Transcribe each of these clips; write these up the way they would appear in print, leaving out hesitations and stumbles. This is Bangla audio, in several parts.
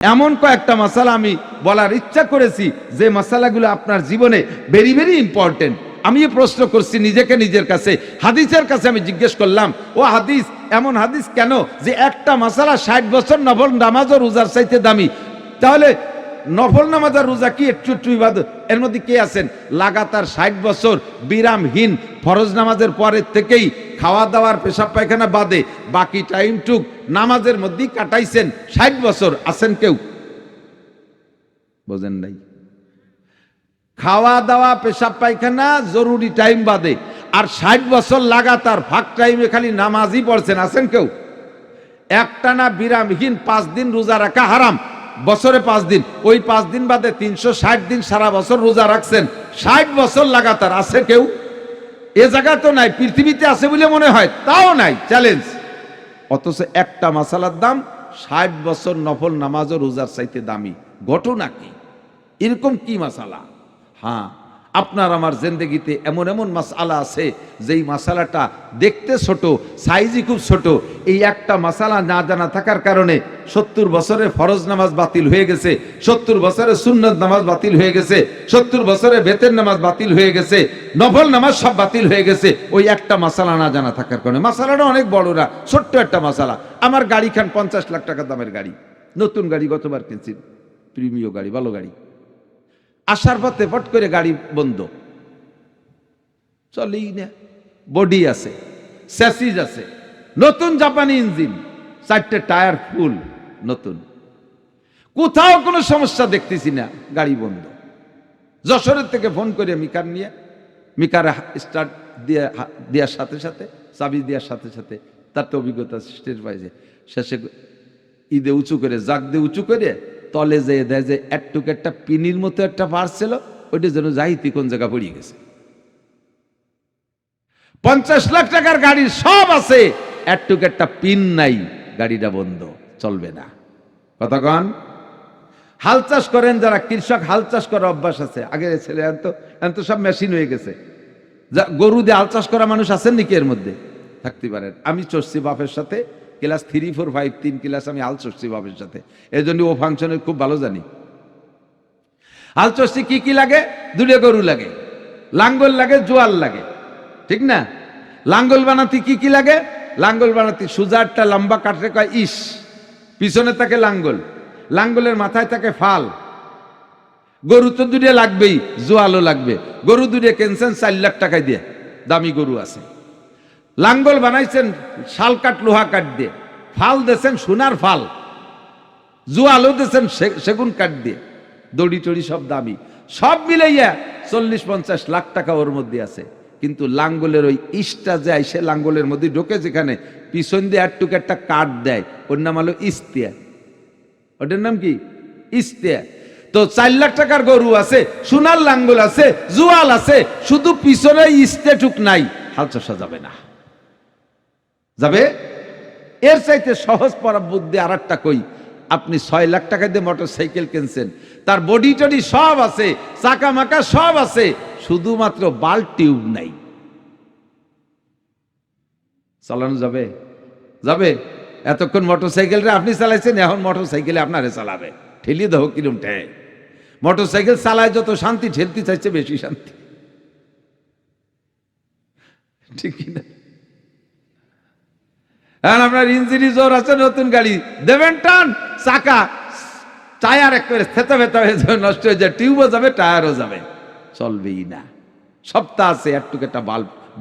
এমন কয়েকটা মাসালা আমি বলার ইচ্ছা করেছি যে মাসালাগুলো আপনার জীবনে ভেরি ভেরি ইম্পর্টেন্ট। আমি প্রশ্ন করছি নিজেকে, নিজের কাছে, হাদিসের কাছে আমি জিজ্ঞেস করলাম, ও হাদিস, এমন হাদিস কেন যে একটা মাসালা 60 বছর নফল নামাজ ও রোজার চাইতে দামি? তাহলে নফল নামাজ আর রোজা কি একটু একটু ইবাদত? এর মধ্যে কে আছেন লাগাতার 60 বছর বিরামহীন ফরজ নামাজের পরের থেকেই খাওয়া দাওয়ার পেশাব পায়খানা বাদে বাকি টাইমটুক নামাজের মধ্যেই কাটাইছেন 60 বছর? আছেন কেউ? বোঝেন নাই? খাওয়া দাওয়া পেশাব পায়খানা জরুরি টাইম বাদে আর 60 বছর লাগাতার ফাঁক টাইমে খালি নামাজই পড়ছেন, আছেন কেউ? একটানা বিরামহীন 5 দিন রোজা রাখা হারাম, বছরে 5 দিন, ওই 5 দিন বাদে 360 দিন সারা বছর রোজা রাখছেন 60 বছর লাগাতার, আছে কেউ? এ জায়গা তো নাই, পৃথিবীতে আছে বলে মনে হয়, তাও নাই, চ্যালেঞ্জ। অথচ একটা মাসালার দাম 60 বছর নফল নামাজ ও রোজার চাইতে দামি। ঘটনা কি? এরকম কি মাসালা? হ্যাঁ, আপনার আমার জিন্দেগিতে এমন এমন মাসালা আছে যেই মাসালাটা দেখতে ছোট, সাইজই খুব ছোট। এই একটা মাসালা না জানা থাকার কারণে 70 বছরের ফরজ নামাজ বাতিল হয়ে গেছে, 70 বছরের সুন্নত নামাজ বাতিল হয়ে গেছে, 70 বছরের বেতের নামাজ বাতিল হয়ে গেছে, নফল নামাজ সব বাতিল হয়ে গেছে ওই একটা মাসালা না জানা থাকার কারণে। মাসালাটা অনেক বড় না, ছোট্ট একটা মাসালা। আমার গাড়ি খান 50 লাখ টাকা দামের গাড়ি, নতুন গাড়ি, গতবার কিনছি, প্রিমিয় গাড়ি, ভালো গাড়ি। আসার পথে ফট করে গাড়ি বন্ধ, চলেই না। বডি আছে, স্যাসিজ আছে, নতুন জাপানি ইঞ্জিন, 4টে টায়ার ফুল নতুন, কোথাও কোনো সমস্যা দেখতেছি না, গাড়ি বন্ধ। যশোরের থেকে ফোন করে মিকার নিয়ে, মিকার স্টার্ট দেওয়ার সাথে সাথে, চাবি দেওয়ার সাথে সাথে তার তো অভিজ্ঞতা স্টেজ পাইছে, শেষে ঈদে উঁচু করে, জাগ দিয়ে উঁচু করে তলে যেয়ে দেয় যে একটুক একটা পিনির মতো একটা পার্স ছিল, ওইটা যেন যাইতি কোন জায়গা পড়িয়ে গেছে। 50 লাখ টাকার গাড়ি সব আছে, একটুক একটা পিন নাই, গাড়িটা বন্ধ, চলবে না। কথা কন? হাল চাষ করেন যারা কৃষক, হাল চাষ করার অভ্যাস আছে, আগে ছেলে এখন তো সব মেশিন হয়ে গেছে। গরু দিয়ে হাল চাষ করা মানুষ আছেন নাকি এর মধ্যে? থাকতে পারেন। আমি চড়ছি বাপের সাথে, ক্লাস 3, 4, 5, 3 ক্লাস আমি হাল চড়ছি বাপের সাথে, এই জন্য ও ফাংশনের খুব ভালো জানি। হাল চড়ছি কি কি লাগে? 2 গরু লাগে, লাঙ্গল লাগে, জোয়াল লাগে, ঠিক না? লাঙ্গল বানাতে কি কি লাগে? লাঙ্গল বানাতে সোজা একটা লম্বা কাঠে কয় ইস, পিছনে থাকে লাঙ্গল, লাঙ্গলের মাথায় থাকে ফাল। গরু তো 2 লাগবেই, জোয়ালও লাগবে। গরু 2 কিনছেন 4 লাখ টাকায় দিয়ে, দামি গরু আছে। লাঙ্গল বানাইছেন শাল কাঠ, লোহা কাঠ দিয়ে, ফাল দিয়েছেন সোনার ফাল, জোয়ালও দিয়েছেন সেগুন কাঠ দিয়ে, দড়ি টড়ি সব দামি, সব মিলাইয়া 40-50 লাখ টাকা ওর মধ্যে আছে। কিন্তু লাঙ্গলের ওই ইস্টা যায়, সে লাঙ্গলের মধ্যে ঢোকে, যেখানে পিছন দিয়ে একটুকু একটা কাঠ দেয়, ওর নাম হলো ইস্তিয়া। ওটার নাম কি? ইস্তিয়া। তো 4 লাখ টাকার গরু আছে, সোনার লাঙ্গল আছে, জোয়াল আছে, শুধু পিছনে ইস্তেটুক নাই, হাল চষা যাবে না। যাবে? এর চাইতে সহজ পরা বুদ্ধি আর একটা কই। আপনি 6 লাখ টাকা দিয়ে মোটর সাইকেল কিনছেন, তার বডি টডি সব আছে, চাকা মাকা সব আছে, শুধুমাত্র বাল্ব টিউব নাই, চালানো যাবে? যাবে? এতক্ষণ মোটর সাইকেলটা আপনি চালাইছেন, এখন মোটর সাইকেলে আপনারে চালাবে, ঠেলিয়ে দেবো কিরম ঠেয়। মোটর সাইকেল চালায় যত শান্তি, ঠেলতে চাইছে বেশি শান্তি, ঠিক কিনা? এখন আপনার ইঞ্জিনই জোর আছে, নতুন গাড়ি দেবেন টান, চাকা টায়ার একেবারে থেতা ফেতা হয়ে যাবে, নষ্ট হয়ে যায়, টিউবও যাবে, টায়ারও যাবে, চলবেই না। সবটা আছে, একটুকু একটা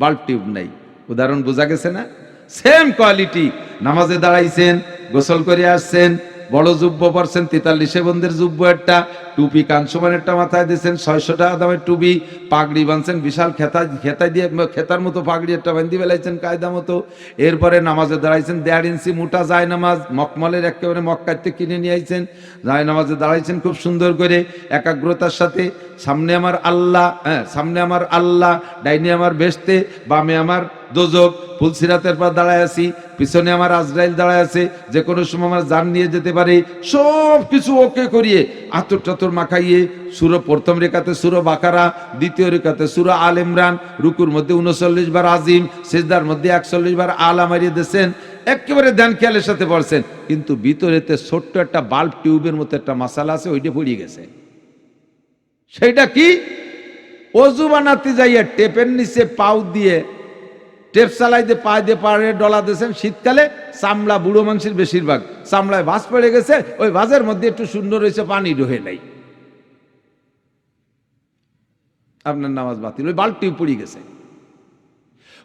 বাল্ব টিউব নাই। উদাহরণ বোঝা গেছে না? Same quality. নামাজে দাঁড়াইছেন, গোসল করে আসছেন, বড় জুব্ব পরছেন, 43 বন্ধের জুব্ব একটা, টুপি কানসমান একটা মাথায় দিয়েছেন, 600 টাকা দামের টুপি, পাগড়ি বাঁধছেন, বিশাল খেতায় দিয়ে খেতার মতো পাগড়ি একটা বান্ধি বেলাইছেন কায়দা মতো। এরপরে নামাজে দাঁড়াইছেন, 1.5 ইঞ্চি মোটা যায় নামাজ, মকমলের একেবারে মক্কাতে কিনে নিয়ে আইছেন, যায় নামাজে দাঁড়াইছেন খুব সুন্দর করে একাগ্রতার সাথে। সামনে আমার আল্লাহ, সামনে আমার আল্লাহ, ডাইনে আমার বেহেশতে, বামে আমার দোজক, ফুলসিরাতের পর দাঁড়ায় আছি, পিছনে আমার আজরাইল দাঁড়ায় আছে, যে কোনো সময় আমার জান নিয়ে যেতে পারে। সব কিছু ওকে করিয়ে আতর টাতর মাখাইয়ে প্রথম রেখাতে সূরা বাকারা, দ্বিতীয় রেখাতে সূরা আল ইমরান, রুকুর মধ্যে 39 বার আজিম, সিজদার মধ্যে 41 বার আলা মারিয়ে দিয়েছেন। একেবারে ধ্যান খেয়ালের সাথে পড়ছেন, কিন্তু ভিতরেতে ছোট্ট একটা বাল্ব টিউবের মতো একটা মাসালা আছে, ওইটা পড়িয়ে গেছে। সেইটা কি? অজু বানাতে যাইয়া টেপের নিচে পাউ দিয়ে টেপ চালাই দিয়ে পা দিয়ে পাড়ে ডলা দিয়েছেন, শীতকালে চামড়া বুড়ো মানুষের বেশিরভাগ চামড়ায় ভাঁজ পড়ে গেছে, ওই ভাঁজের মধ্যে একটু সুন্দর হয়েছে, পানি ঢোহে নাই, আপনার নামাজ বাতিল, ওই বাল্ব টিউব পড়ে গেছে।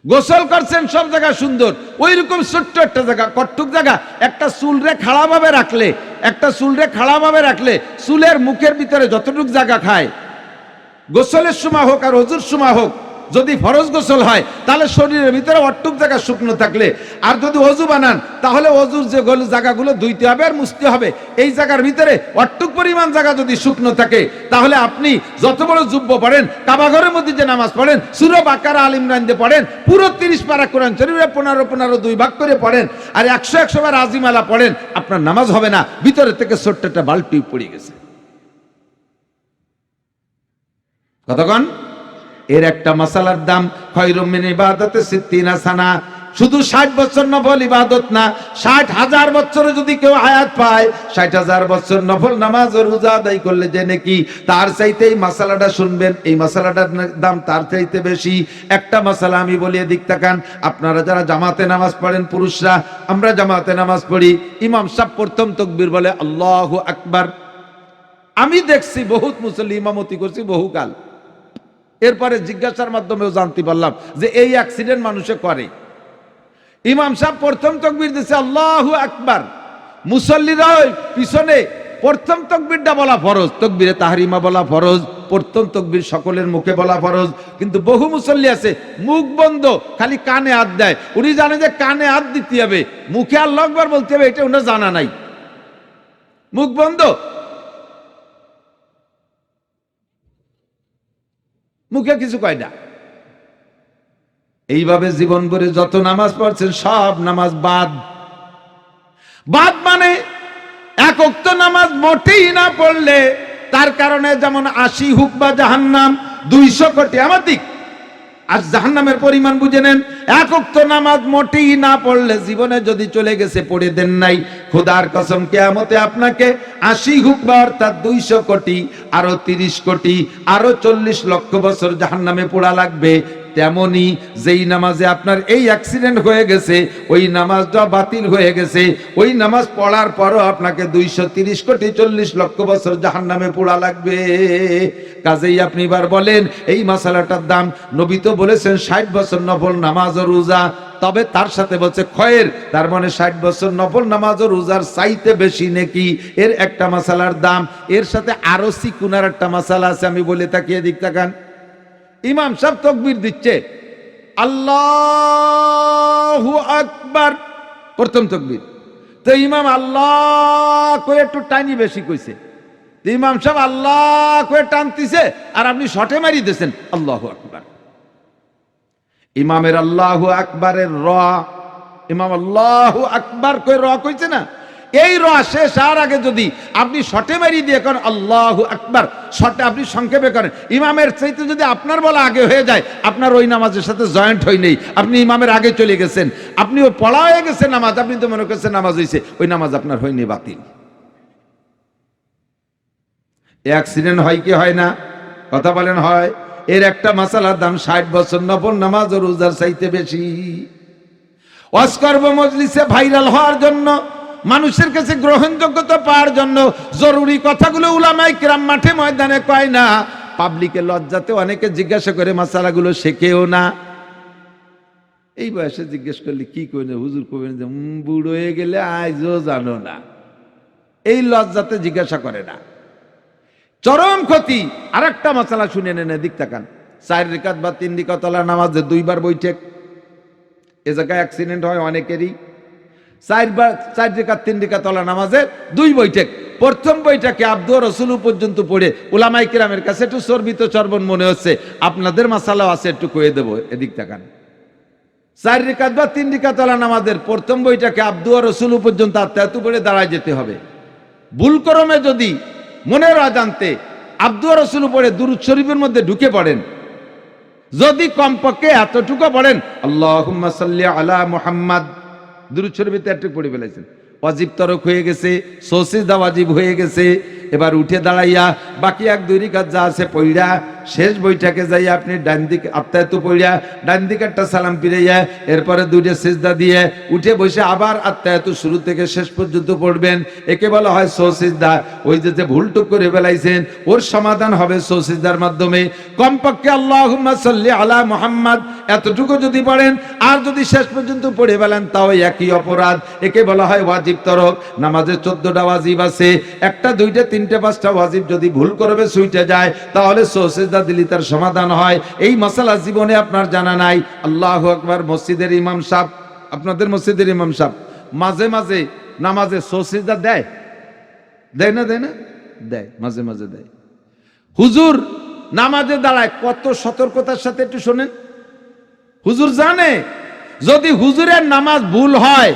গোসল করছেন সব জায়গা সুন্দর, ওই রকম ছোট্ট একটা জায়গা, কট্টুক জায়গা, একটা চুলরে খাড়াভাবে রাখলে, একটা চুলরে খাড়াভাবে রাখলে চুলের মুখের ভিতরে যতটুক জায়গা খায়, গোসলের সময় হোক আর অজুর সময় হোক, যদি ফরজ গোসল হয় তাহলে শরীরের ভিতরে অট্টুক জায়গা শুকনো থাকলে, আর যদি অজু বানান তাহলে অজুর যে জায়গাগুলো ধুইতে হবে আর মুছতে হবে, এই জায়গার ভিতরে অট্টুক পরিমাণ জায়গা যদি শুকনো থাকে, তাহলে আপনি যত বড় যুব্ব পড়েন, কাবাঘরের মধ্যে যে নামাজ পড়েন, সূরা বাকারা আল ইমরান দিয়ে পড়েন, পুরো 30 পারা কোরআন শরীফে 15 2 ভাগ করে পড়েন, আর 100 বার আজিমালা পড়েন, আপনার নামাজ হবে না, ভিতরে থেকে ছোট্ট একটা বাল্ব টিউব পড়ে গেছে। কতক্ষণ? এর একটা মাসালার দাম খায়রুম মিন ইবাদাতে 60 সানা। শুধু 60 বছর নফল ইবাদত না, 60,000 বছরে যদি কেউ হায়াত পায়, 60,000 বছর নফল নামাজ ও রোজা আদায় করলে যে নাকি, তার চাইতে এই মাসালাটা শুনবেন, এই মাসালাটার দাম তার চাইতে বেশি। একটা মাসালা আমি বলিয়ে দিক তাকান, আপনারা যারা জামাতে নামাজ পড়েন পুরুষরা, আমরা জামাতে নামাজ পড়ি, ইমাম সাহেব প্রথম তাকবীর বলে আল্লাহু আকবার। আমি দেখছি বহুত মুসল্লি ইমামতি করছি বহুকাল, এরপরে জিজ্ঞাসার মাধ্যমেও জানতে পারলাম যে এই অ্যাক্সিডেন্ট মানুষে করে। ইমাম সাহেব প্রথম তাকবীর দিয়েছে আল্লাহু আকবার, মুসল্লিরা পিছনে প্রথম তাকবীরটা বলা ফরজ, তাকবীরে তাহরিমা বলা ফরজ, প্রথম তাকবীর সকলের মুখে বলা ফরজ, কিন্তু বহু মুসল্লি আছে মুখ বন্ধ, খালি কানে হাত দেয়। উনি জানে যে কানে হাত দিতে হবে, মুখে আল্লাহু আকবার বলতে হবে, এটা ওনার জানা নাই, মুখ বন্ধ, মুখে কিছু কয় না। এইভাবে জীবন ভরে যত নামাজ পড়ছেন সব নামাজ বাদ। বাদ মানে এক ওয়াক্ত নামাজ মোটেই না পড়লে তার কারণে যেমন 80 হুকবা জাহান্নাম, 200 কোটি আমাদিক। আর জাহান্নামের পরিমাণ বুঝে নেন, এক ওয়াক্ত নামাজ মোটেই না পড়লে জীবনে যদি চলে গেছে, পড়ে দেন নাই, খোদার কসম কিয়ামতে আপনাকে 80 হুকবা অর্থাৎ 200 কোটি, আরো 30 কোটি, আরো 40 লক্ষ বছর জাহান্নামে পোড়া লাগবে। তেমনি যেই নামাজে আপনার এই অ্যাক্সিডেন্ট হয়ে গেছে, ওই নামাজটা বাতিল হয়ে গেছে, ওই নামাজ পড়ার পরও আপনাকে 230 কোটি 40 লক্ষ বছর জাহান্নামে পোড়া লাগবে। কাজেই আপনি এবার বলেন এই মাসালাটার দাম, নবী তো বলেছেন 60 বছর নফল নামাজ ও রোজা, তবে তার সাথে বলছে খয়ের, তার মানে 60 বছর নফল নামাজ ও রোজার চাইতে বেশি নাকি, এর একটা মাসালার দাম। এর সাথে আরো সিকুনার একটা মাসালা আছে, আমি বলে তাকিয়ে দিক তাকান। ইমাম সাহেব তাকবীর দিচ্ছে আল্লাহু আকবার, প্রথম তাকবীর, তো ইমাম আল্লাহ কয়ে একটু টানি বেশি কইছে, ইমাম সাহেব আল্লাহ কয়ে টানতিছে আর আপনি শটে মারি দিয়েছেন আল্লাহু আকবার। ইমামের আল্লাহু আকবারের র, ইমাম আল্লাহু আকবার কয়ে র কইছে না, এই র শেষ আর আগে যদি আপনি শটে মারি দিয়ে করেন আল্লাহু আকবার, শটে আপনি সংক্ষেপে করেন, ইমামের চাইতে যদি আপনার বলা আগে হয়ে যায়, আপনার ওই নামাজের সাথে জয়েন্ট হয় নেই, আপনি ইমামের আগে চলে গেছেন, আপনি ও পড়া হয়ে গেছে নামাজ, আপনি তো মনে করছেন নামাজ হয়েছে, ওই নামাজ আপনার হয়নি, বাতিল। অ্যাক্সিডেন্ট হয় কি হয় না? কথা বলেন হয়। এর একটা মাসালার দাম 60 বছর নফল নামাজ ও রোজার চাইতে বেশি। ওয়াজ করব মজলিসে ভাইরাল হওয়ার জন্য, মানুষের কাছে গ্রহণযোগ্যতা পাওয়ার জন্য, জরুরি কথাগুলো উলামায়ে কিরাম মাঠে ময়দানে কয় না, পাবলিকে লজ্জাতে অনেকে জিজ্ঞাসা করে মাসালাগুলো শেখেও না। এই বয়সে জিজ্ঞেস করলে কি কইনে হুজুর কইবেন যে বুড়ো হয়ে গেলে আজও জানো না, এই লজ্জাতে জিজ্ঞাসা করে না। চরম ক্ষতি। আরেকটা মাসালা শুনে নেন, দিক তাকান। 4 রাকাত বা 3 রাকাত ওয়ালা নামাজে 2 বার বৈঠক, এ জায়গায় অ্যাক্সিডেন্ট হয় অনেকেরই। 4 রাকাত 3 রাকাত ওয়ালা নামাজে 2 বৈঠক। প্রথম বইটাকে আব্দুর রসুল পর্যন্ত পড়ে উলামায়ে কিরামের কাছে একটু চর্বিত চর্বণ মনে হচ্ছে, আপনাদের মাসালাও আছে একটু কয়ে দেবো, এদিক তাকান। 4 রাকাত বা 3 রাকাত ওয়ালা নামাজের প্রথম বইটাকে আব্দুর রসুল পর্যন্ত আত্মায়াতু পড়ে দাঁড়ায় যেতে হবে। ভুলক্রমে যদি মনের অজান্তে আব্দুর রসুল পড়ে দুরূদ শরীফের মধ্যে ঢুকে পড়েন, যদি কমপক্ষে এতটুকু পড়েন আল্লাহুম্মা সাল্লি আলা মুহাম্মাদ, দুরূদ শরীফে একটু পড়ে ফেলাইছেন। ওয়াজিব তরক হয়ে গেছে, সৌসিজদা ওয়াজিব হয়ে গেছে। এবার উঠে দাঁড়াইয়া বাকি 1-2 রাকাত যা আছে পড়িয়া শেষ বইটাকে যাইয়া আপনি ডান দিকে আত্মায়াতু পড়িয়া ডান দিকে একটা সালাম ফিরাইয়া এরপরে 2টা সিজদা দিয়ে উঠে বসে আবার আত্মায়াতু শুরু থেকে শেষ পর্যন্ত পড়বেন। একে বলা হয় সৌসিজদা। ওই যে ভুলটুক করে ফেলাইছেন ওর সমাধান হবে সৌসিজদার মাধ্যমে। কমপক্ষে আল্লাহুম্মা সাল্লি আলা মুহাম্মদ এতটুকু যদি পড়েন আর যদি শেষ পর্যন্ত পড়ে ফেলেন তাও একই অপরাধ। একে বলা হয় ওয়াজিব তরক। নামাজে 14টা ওয়াজিব আছে, 1টা 2টা 3টে 5টা ওয়াজিব যদি ভুল করবে ছুটে যায় তাহলে সৌসিজদা দিলি তার সমাধান হয়। এই মাসালা জীবনে আপনার জানা নাই। আল্লাহু আকবার। মসজিদের ইমাম সাহেব, আপনাদের মসজিদের ইমাম সাহেব মাঝে মাঝে নামাজে সৌসিজদা দেয় দেয় না? দেয় না? দেয়, মাঝে মাঝে দেয়। হুজুর নামাজে দাঁড়ায় কত সতর্কতার সাথে, একটু শোনেন। হুজুর জানে যদি হুজুরের নামাজ ভুল হয়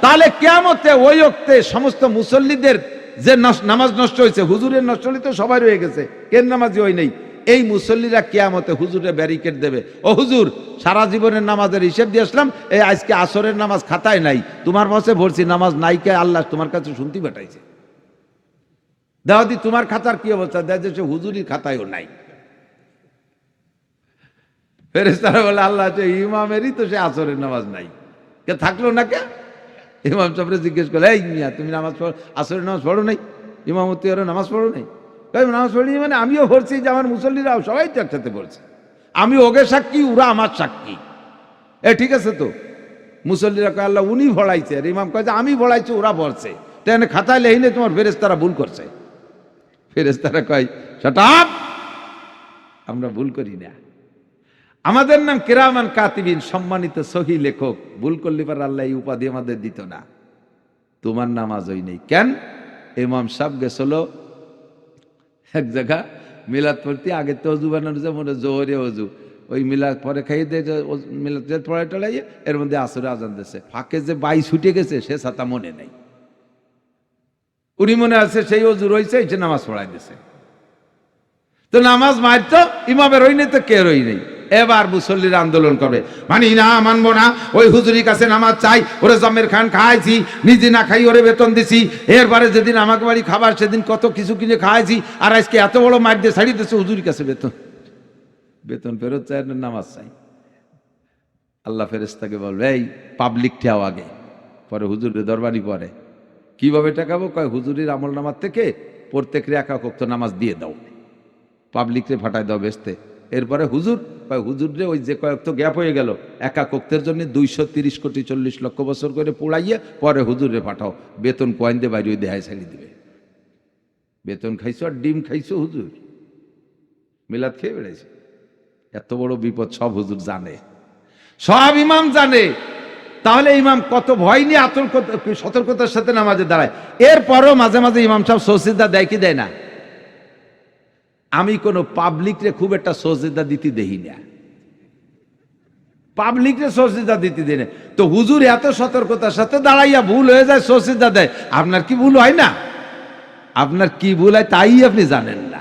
তাহলে কিয়ামতে ওই ওক্তে সমস্ত মুসল্লিদের যে নামাজ নষ্ট হয়েছে, হুজুরের নষ্ট হলে তো সবাই রয়ে গেছে, কেন নামাজি হয় নেই, এই মুসল্লিরা কিয়ামতে হুজুরে ব্যারিকেড দেবে। ও হুজুর, সারা জীবনের নামাজের হিসেব দিয়ে আসলাম, এই আজকে আসরের নামাজ খাতায় নাই, তোমার বসে ভরছি নামাজ নাই কে, আল্লাহ তোমার কাছে শুনতে পাঠাইছে। দাওয়াতি তোমার খাতার কি অবস্থা? দেয় যে হুজুরির খাতায়ও নাই। ফেরেশতারা বলে আল্লাহ ইমামেরই তো সে আসরের নামাজ নাই, কে থাকলো না কে? ইমাম সাহেবরে জিজ্ঞেস করলে, এই মিয়া তুমি নামাজ পড়ো, আসরের নামাজ পড়ো নাই? ইমামতি ওরা নামাজ পড়ো নাই? নামাজ পড়ি মানে আমিও পড়ছি, যে আমার মুসল্লিরাও সবাই তো একসাথে পড়ছে, আমি ওকে সাক্ষী, ওরা আমার সাক্ষী। ঠিক আছে তো? মুসল্লিরা কয় আল্লাহ উনি ভরাইছে, আর ইমাম কয় যে আমি ভরাইছি, ওরা পড়ছে, তাই খাতায় লেহিনে তোমার ফেরেশতারা ভুল করছে। ফেরেশতারা কয় শাট আপ, আমরা ভুল করি না, আমাদের নাম কিরামান কাতিবিন, সম্মানিত সহি লেখক, ভুল করলে পার আল্লাহ এই উপাধি আমাদের দিত না। তোমার নামাজ ওই নেই কেন? ইমাম সাহেব গেছিল এক জায়গা মিলাদ পড়তে, আগে তো অজু বানানো যায় মনে জোহরে অজু, ওই মিলাদ পরে খাইয়ে দিয়ে মিলাদ পড়াই টড়াইয়ে এর মধ্যে আসরে আজান দিয়েছে, ফাঁকে যে বাই ছুটে গেছে সে ছাতা মনে নেই, উনি মনে আছে সেই অজু রয়েছে, সে নামাজ পড়াই দিয়েছে। তো নামাজ মারতো ইমামের রই নেই তো কে রই নেই। এবার মুসল্লিরা আন্দোলন করবে, মানি না, মানবো না, ওই হুজুরির কাছে নামাজ চাই, ওরে জমের খান খাওয়াইছি, নিজে না খাই ওরে বেতন দিছি, এরপরে যেদিন আমাকে বাড়ি খাবার সেদিন কত কিছু কিনে খাওয়াইছি, আর আজকে এত বড় মার দিয়ে ছাড়িয়ে দিচ্ছে হুজুরির কাছে বেতন, বেতন ফেরত চাই না নামাজ চাই। আল্লাহ ফেরেশতাকে বলবে এই পাবলিক ঠেও আগে, পরে হুজুরের দরবারি পরে কিভাবে টাকাবো? কয় হুজুরির আমল নামাজ থেকে প্রত্যেক একা ওয়াক্ত নামাজ দিয়ে দাও, পাবলিকরে ফাটাই দাও বেচতে। এরপরে হুজুর হুজুরে ওই যে কয়েক তো গ্যাপ হয়ে গেল, একা কক্তের জন্য 230 কোটি 40 লক্ষ বছর করে পোড়াইয়ে পরে হুজুরে পাঠাও, বেতন কয়েন দিয়ে বাইরে দেহায় ছাড়ি দিবে। বেতন খাইছো আর ডিম খাইছো, হুজুর মিলাদ খেয়ে বেড়েছে। এত বড় বিপদ সব হুজুর জানে, সব ইমাম জানে। তাহলে ইমাম কত ভয় নিয়ে সতর্কতার সাথে নামাজে দাঁড়ায়। এরপরও মাঝে মাঝে ইমাম সাহেব সজদা দেয় কি দেয় না? আমি কোনো পাবলিকরে খুব একটা সজদা দিতে দেই না, পাবলিকরে সজদা দিতে দেই না। তো হুজুর এত সতর্কতার সাথে দাঁড়াইয়া ভুল হয়ে যায়, সজদা দেয়। আপনার কি ভুল হয় না? আপনার কি ভুল হয় তাই আপনি জানেন না।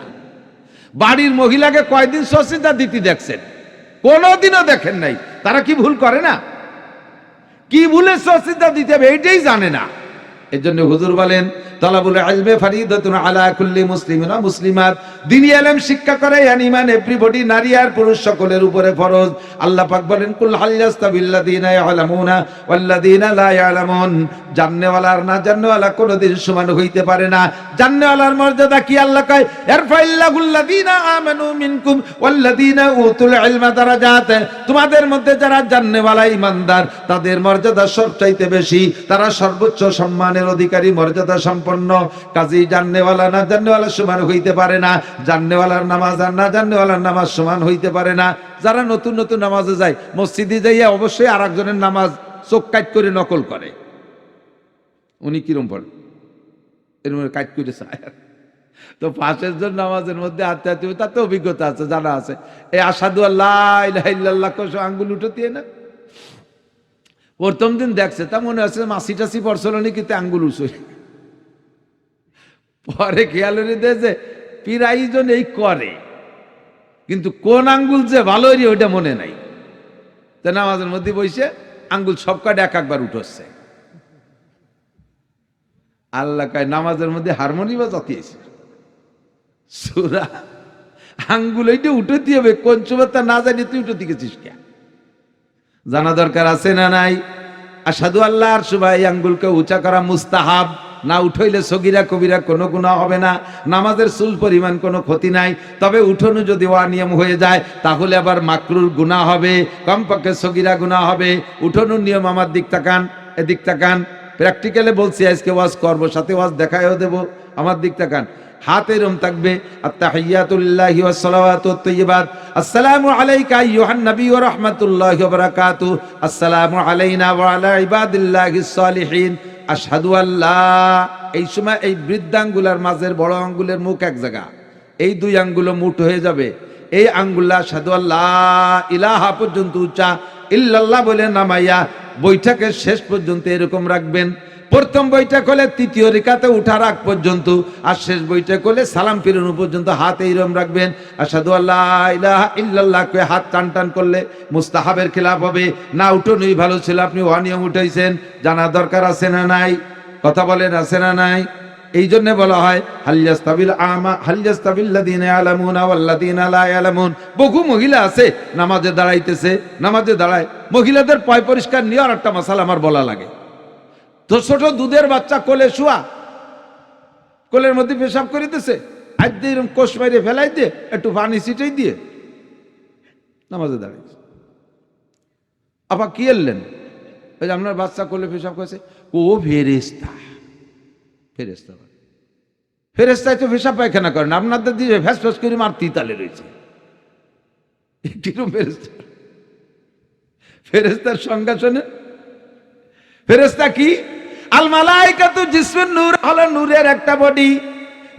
বাড়ির মহিলাকে কয়দিন সজদা দিতে দেখছেন? কোনোদিনও দেখেন নাই। তারা কি ভুল করে না? কি ভুলে সজদা দিতে হবে এইটাই জানে না। এজন্য হুজুর বলেন তালাবুল ইলমি ফরিদাতুন আলা কুল্লি মুসলিমিন ওয়া মুসলিমাত, দ্বীনি ইলম শিক্ষা করে ইমান এভরিবডি, নারী আর পুরুষ সকলের উপরে ফরজ। আল্লাহ পাক বলেন কুল হাল ইয়াস্তাবিল্লাযিনা ইয়ালামুনা ওয়াল্লাযিনা লা ইয়ালামুন, জাননেওয়ালা আর না জাননেওয়ালা কোনোদিন সমান হইতে পারে না। জাননেওয়ালার মর্যাদা কি? আল্লাহ কয় ইরফাইল্লাহুল্লাযিনা আমানু মিনকুম ওয়াল্লাযিনা উতুল ইলমা দারাজাত, তোমাদের মধ্যে যারা জাননেওয়ালা ঈমানদার তাদের মর্যাদা সবচাইতে বেশি, তারা সর্বোচ্চ সম্মানের অধিকারী, মর্যাদা সম্পন্ন। কাজী জাননেওয়ালা না জাননেওয়ালা সমান হইতে পারে না, জাননেওয়ালার নামাজ আর না জাননেওয়ালার নামাজ সমান হইতে পারে না। যারা নতুন নতুন নামাজে যায়, মসজিদে যাইয়া অবশ্যই আর একজনের নামাজ চোখ কাট করে নকল করে, উনি কিরম পড়ে এরম কাট করে চায়। তো পাশের জন নামাজের মধ্যে আত্মে আত্মীয়, তার তো অভিজ্ঞতা আছে, জানা আছে। এই আসাদু আল্লাহ ইলাহা ইল্লাল্লাহ কোশ আঙ্গুল উঠতে না, প্রথম দিন দেখছে তা মনে আছে মাসি টাসি পড়ছিল নি, কিন্তু আঙ্গুল উঠছে। পরে খেয়াল হয়ে যে পিরাই জন এই করে, কিন্তু কোন আঙ্গুল যে ভালো ওইটা মনে নাই। তা নামাজের মধ্যে বসে আঙ্গুল সব কাটে এক একবার উঠছে। আল্লাহ কয় নামাজের মধ্যে হারমোনিয়াম বাজাতিয়েছে সূরা আঙ্গুল এইটা উঠতে হবে, কোন সময় তা না জানি তুই উঠে দিকেছিস কে? জানা দরকার আছে না নাই? আশহাদু আল্লাহ আর সুবাহ এই আঙ্গুলকে উঁচা করা মুস্তাহাব, না উঠাইলে সগীরা কবিরা কোনো গুনাহ হবে না, নামাজের চুল পরিমাণ কোনো ক্ষতি নাই। তবে উঠোনো যদি অনিয়ম হয়ে যায় তাহলে আবার মাকরুর গুনাহ হবে, কমপক্ষে সগীরা গুনাহ হবে। উঠোনোর নিয়ম আমার দিক তাকান, এদিক তাকান, প্র্যাকটিক্যালে বলছি, আজকে ওয়াজ করবো, সাথে ওয়াজ দেখায়ও দেবো। আমার দিক তাকান, হাত এরম থাকবে, আত্তাহিয়াতু লিল্লাহি ওয়াস সালাওয়াতু ওয়াত তাইয়্যিবাত, আসসালামু আলাইকা আইয়ুহান নবী ওয়া রাহমাতুল্লাহি ওয়া বারাকাতুহু, আসসালামু আলাইনা ওয়া আলা ইবাদিল্লাহিস সালিহিন, আশহাদু আল্লা। এই সময় এই বৃদ্ধাঙ্গুলার মাঝের বড় আঙ্গুলের মুখ এক জায়গা, এই দুই আঙ্গুলও মুঠ হয়ে যাবে। এই আঙ্গুল্লা আশহাদু আল্লাহ ইলাহা পর্যন্ত উচ্চা, ইল্লাল্লাহ বলে নামাইয়া বৈঠকের শেষ পর্যন্ত এরকম রাখবেন। প্রথম বৈঠক হলে তৃতীয় রিকাতে উঠার আগ পর্যন্ত, আর শেষ বৈঠক হলে সালাম ফিরানো পর্যন্ত হাত এইরকম রাখবেন। আশহাদু আল্লাহ ইলাহা ইল্লাল্লাহ কে হাত টান টান করলে মুস্তাহাবের খেলাফ হবে। না উঠোনই ভালো ছিল, আপনি অনিয়ম উঠাইছেন, জানা দরকার আছে না নাই? কথা বলেন, আছে না নাই? এই জন্য বলা হয় হালিয়াস্তাবিল আমা হালিয়াস্তাবিল্লাযিনা ইয়ালামুনা ওয়াল্লাযিনা লা ইয়ালামুন। বহু মহিলা আছে নামাজে দাঁড়াইতেছে, নামাজে দাঁড়ায়, মহিলাদের পয় পরিষ্কার নেওয়ার একটা মাসালা আমার বলা লাগে। তো ছোট দুধের বাচ্চা কোলে শুয়া, কোলের মধ্যে পেশাব করিতেছে, আজ দিয়ে এরকম কোষ মাইরে ফেলাই দিয়ে একটু পানি ছিটাই দিয়ে নামাজে দাঁড়াইছে। আবার কি এলেন, ওই যে আপনার বাচ্চা কোলে পেশাব করেছে, ও ফেরেশতা। ফেরেশতা ফেরেশতাই তো পেশাব পায়খানা করেন, আপনাদের দিয়ে ফ্যাস ফ্যাস করে মারতি তালে রয়েছে। কিরকম ফেরেশতা? ফেরেশতার সংজ্ঞা শোনেন, ফেরেশতা কি? আল মালাইকাতু জিসমিন নূর, হলো নূরের একটা বডি।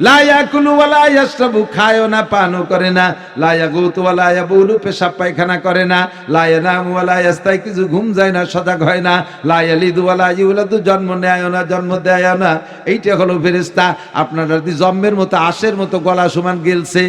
লা ইয়াকুলু ওয়া লা ইয়াশরাবু, খায়ও না পানও করে না। লা ইয়াগুতু ওয়া লা ইয়াবুলু, পেশাব পায়খানা করে না। লা ইয়ানামু ওয়া লা ইয়াস্তাইকিজু, ঘুম যায় না, সজাগ হয় না। লা ইয়ালিদু ওয়া লা ইউলাদু, জন্ম নেয় না, জন্ম দেয় না। এইটা হলো ফেরেশতা। আপনারা যদি জম্মের মতো আশের মতো গলা সমান গেলছে,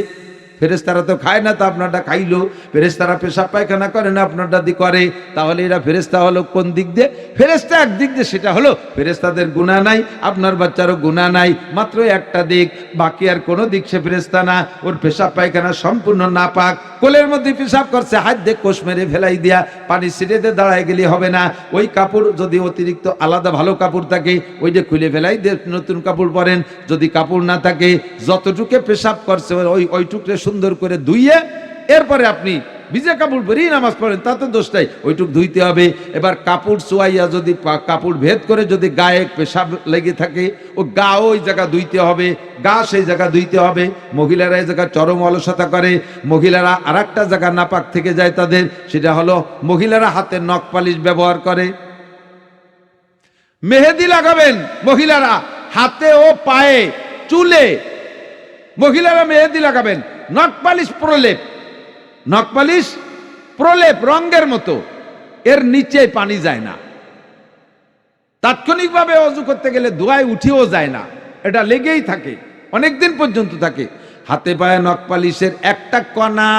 ফেরেশতারা তো খায় না, তা আপনারটা খাইলো। ফেরেশতারা পেশাব পায়খানা করে না, আপনারটা দি করে। তাহলে এরা ফেরেশতা হলো কোন দিক দিয়ে? ফেরেশতা এক দিক দিয়ে, সেটা হলো ফেরেশতাদের গুনাহ নাই, আপনার বাচ্চারও গুনাহ নাই, মাত্র একটা দিক, বাকি আর কোনো দিক সে ফেরেশতা না। ওর পেশাব পায়খানা সম্পূর্ণ নাপাক, কোলের মধ্যে পেশাব করছে, হাত দিয়ে কোষ মেরে ফেলাই দিয়া পানি ছিটেতে দাঁড়ায় গেলে হবে না। ওই কাপড় যদি অতিরিক্ত আলাদা ভালো কাপড় থাকে, ওইটা খুলে ফেলাই দিয়ে নতুন কাপড় পরেন। যদি কাপড় না থাকে, যতটুকু পেশাব করছে ওইটুকু সুন্দর করে ধুইয়ে এরপরে আপনি ভিজে কাপড় পরেই নামাজ পড়েন, তাতে দোষ নাই, ওইটুক ধুইতে হবে। এবার কাপড় চুয়াইয়া যদি কাপড় ভেদ করে যদি গায়ে পেশাব লেগে থাকে, ও গা ওই জায়গা ধুইতে হবে, গা সেই জায়গা ধুইতে হবে। মহিলারা এই জায়গা চরম অলসতা করে, মহিলারা আর একটা জায়গা নাপাক থেকে যায় তাদের, সেটা হলো মহিলারা হাতে নখ পালিশ ব্যবহার করে। মেহেদি লাগাবেন মহিলারা হাতে ও পায়ে, চুলে মহিলারা মেহেদি লাগাবেন। নখ পালিশ প্রলেপ, নখ পালিশ প্রলেপ রঙের মতো, এর নিচে পানি যায় না। তাৎক্ষণিকভাবে ওযু করতে গেলে ধোঁয়ায় উঠেও যায় না, এটা লেগেই থাকে, অনেকদিন পর্যন্ত থাকে। হাতে পায়ে নখ পালিশের একটা কণা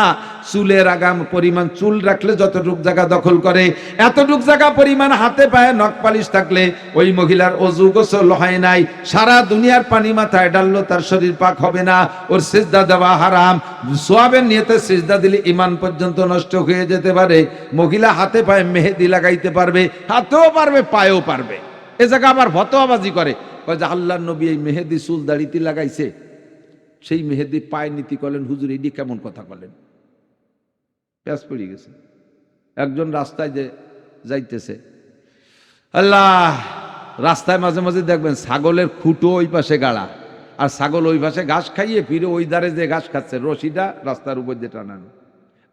চুলের আগাম পরিমাণ, চুল রাখলে যতটুক জায়গা দখল করে এতটুক জায়গা পরিমাণ হাতে পায়ে নখ পালিশ থাকলে ওই মহিলার ওযু গোসল হয় নাই। সারা দুনিয়ার পানি মাথায় ডাললো, তার শরীর পাক হবে না, ওর সিজদা দেওয়া হারাম। সোয়াবের নিয়তে সিজদা দিলে ঈমান পর্যন্ত নষ্ট হয়ে যেতে পারে। মহিলা হাতে পায়ে মেহেদি লাগাইতে পারবে, হাতেও পারবে, পায়েও পারবে। এ জায়গা আবার ফতোয়াবাজি করে, কয় যে আল্লাহর নবী এই মেহেদি চুল দাড়িতে লাগাইছে, সেই মেহেদি পায়ে নীতি করলেন, হুজুর এটি কেমন কথা বলেন? প্যাস পড়ে গেছে। একজন রাস্তায় যে যাইতেছে, আল্লাহ, রাস্তায় মাঝে মাঝে দেখবেন ছাগলের খুঁটো ওই পাশে গাড়া, আর ছাগল ওই পাশে ঘাস খাইয়ে ফিরে ওই ধারে যে ঘাস খাচ্ছে, রশিটা রাস্তার উপর দিয়ে টানানো।